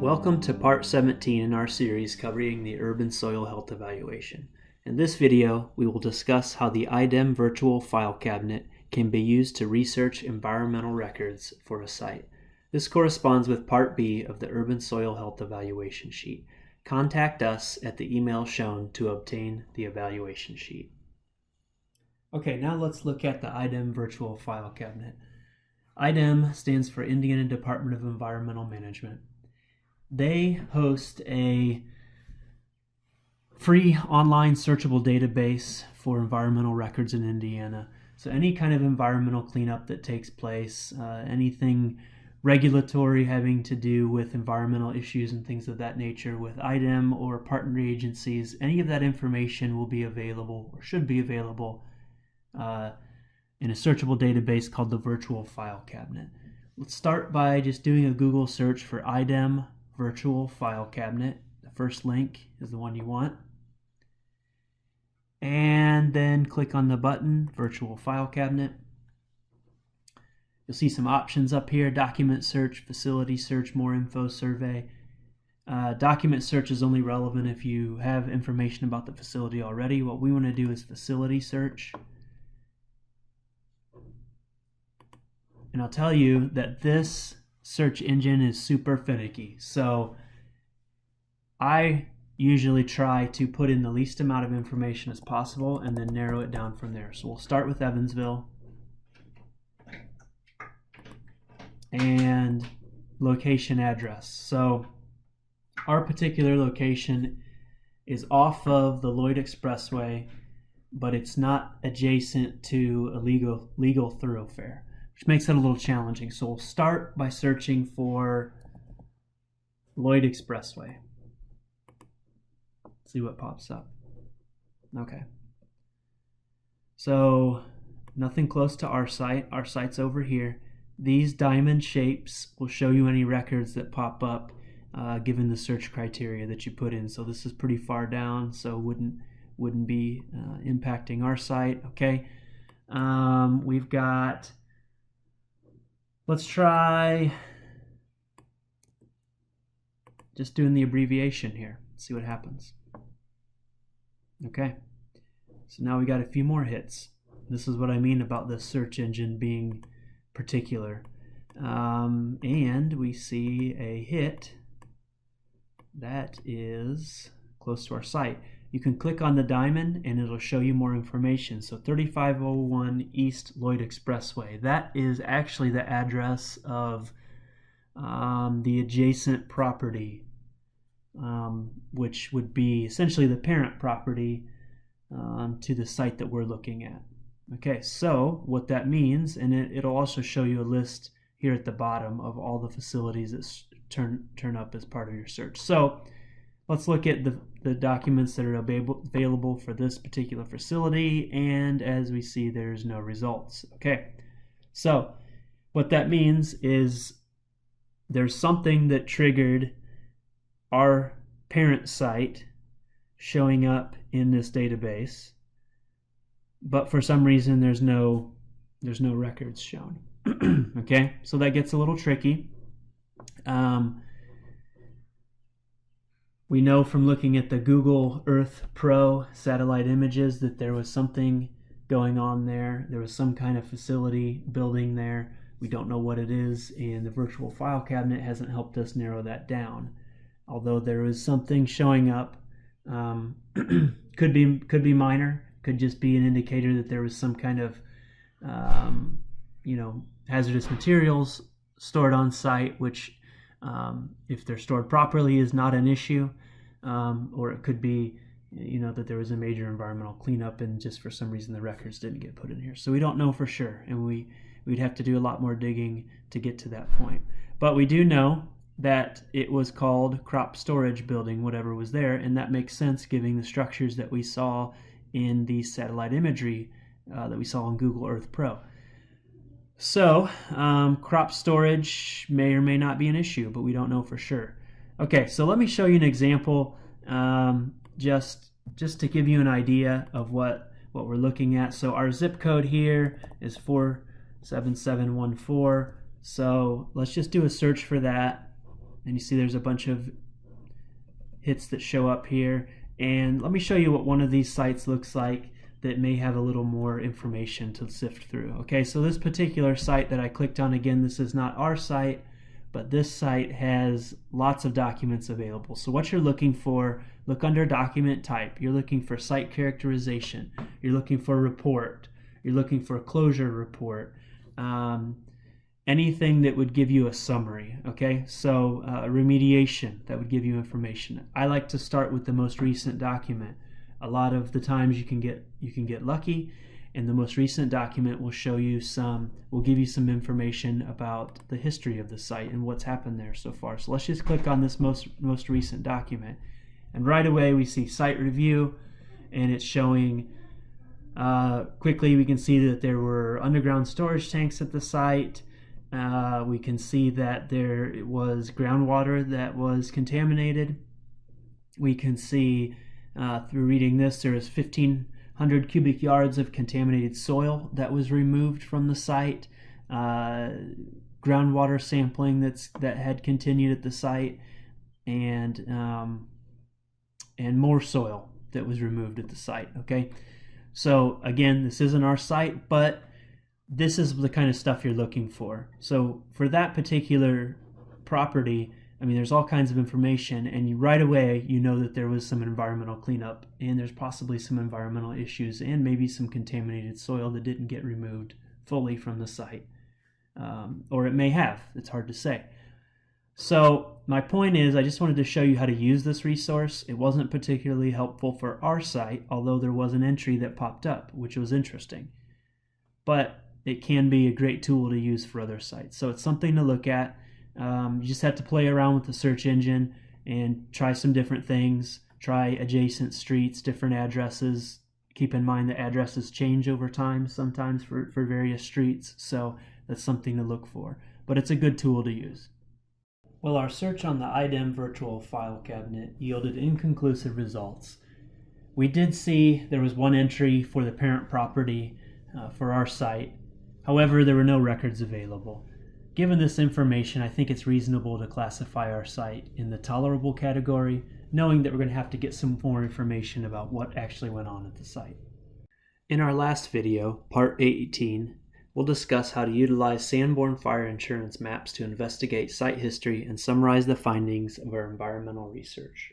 Welcome to part 17 in our series covering the urban soil health evaluation. In this video, we will discuss how the Idem virtual file cabinet can be used to research environmental records for a site. This corresponds with part B of the urban soil health evaluation sheet. Contact us at the email shown to obtain the evaluation sheet. Okay, now let's look at the Idem virtual file cabinet. Idem stands for Indiana Department of Environmental Management. They host a free online searchable database for environmental records in Indiana. So any kind of environmental cleanup that takes place, anything regulatory having to do with environmental issues and things of that nature with Idem or partner agencies, any of that information will be available or should be available in a searchable database called the virtual file cabinet. Let's start by just doing a Google search for Idem virtual file cabinet. The first link is the one you want. And then click on the button, virtual file cabinet. You'll see some options up here: document search, facility search, more info, survey. Document search is only relevant if you have information about the facility already. What we want to do is facility search. And I'll tell you that this search engine is super finicky. So I usually try to put in the least amount of information as possible and then narrow it down from there. So we'll start with Evansville and location address. So our particular location is off of the Lloyd Expressway, but it's not adjacent to a legal thoroughfare, which makes it a little challenging. So we'll start by searching for Lloyd Expressway. See what pops up. Okay. So nothing close to our site. Our site's over here. These diamond shapes will show you any records that pop up given the search criteria that you put in. So this is pretty far down, so wouldn't be impacting our site. Okay. We've got, let's try just doing the abbreviation here. See what happens. Okay, so now we got a few more hits. This is what I mean about the search engine being particular. And we see a hit that is close to our site. You can click on the diamond and it'll show you more information. So 3501 East Lloyd Expressway. That is actually the address of the adjacent property, which would be essentially the parent property to the site that we're looking at. Okay, so what that means, and it'll also show you a list here at the bottom of all the facilities that turn up as part of your search. So let's look at the documents that are available for this particular facility, and as we see, there's no results. Okay, so what that means is there's something that triggered our parent site showing up in this database, but for some reason there's no records shown. Okay, so that gets a little tricky. We know from looking at the Google Earth Pro satellite images that there was something going on there. There was some kind of facility building there. We don't know what it is, and the virtual file cabinet hasn't helped us narrow that down. Although there is something showing up, could be minor, could just be an indicator that there was some kind of hazardous materials stored on site, which if they're stored properly is not an issue, or it could be that there was a major environmental cleanup and just for some reason the records didn't get put in here. So we don't know for sure, and we'd have to do a lot more digging to get to that point. But we do know that it was called crop storage building, whatever was there, and that makes sense given the structures that we saw in the satellite imagery that we saw on Google Earth Pro. So crop storage may or may not be an issue, but we don't know for sure. Okay, so let me show you an example just to give you an idea of what we're looking at. So our zip code here is 47714. So let's just do a search for that. And you see there's a bunch of hits that show up here. And let me show you what one of these sites looks like that may have a little more information to sift through. Okay, so this particular site that I clicked on, again, this is not our site, but this site has lots of documents available. So what you're looking for, look under document type. You're looking for site characterization. You're looking for report. You're looking for a closure report. Anything that would give you a summary. Okay, so remediation, that would give you information. I like to start with the most recent document. A lot of the times you can get lucky, and the most recent document will give you some information about the history of the site and what's happened there so far. So let's just click on this most recent document, and right away we see site review, and it's showing quickly. We can see that there were underground storage tanks at the site. We can see that there was groundwater that was contaminated. We can see through reading this, there is 1,500 cubic yards of contaminated soil that was removed from the site. Groundwater sampling that had continued at the site, and more soil that was removed at the site. Okay, so again, this isn't our site, but this is the kind of stuff you're looking for. So for that particular property, I mean, there's all kinds of information, and right away you know that there was some environmental cleanup, and there's possibly some environmental issues, and maybe some contaminated soil that didn't get removed fully from the site. Or it may have, it's hard to say. So my point is, I just wanted to show you how to use this resource. It wasn't particularly helpful for our site, although there was an entry that popped up, which was interesting. But it can be a great tool to use for other sites. So it's something to look at. You just have to play around with the search engine and try some different things. Try adjacent streets, different addresses. Keep in mind that addresses change over time sometimes for various streets. So that's something to look for. But it's a good tool to use. Well, our search on the Idem virtual file cabinet yielded inconclusive results. We did see there was one entry for the parent property for our site. However, there were no records available. Given this information, I think it's reasonable to classify our site in the tolerable category, knowing that we're going to have to get some more information about what actually went on at the site. In our last video, part 18, we'll discuss how to utilize Sanborn fire insurance maps to investigate site history and summarize the findings of our environmental research.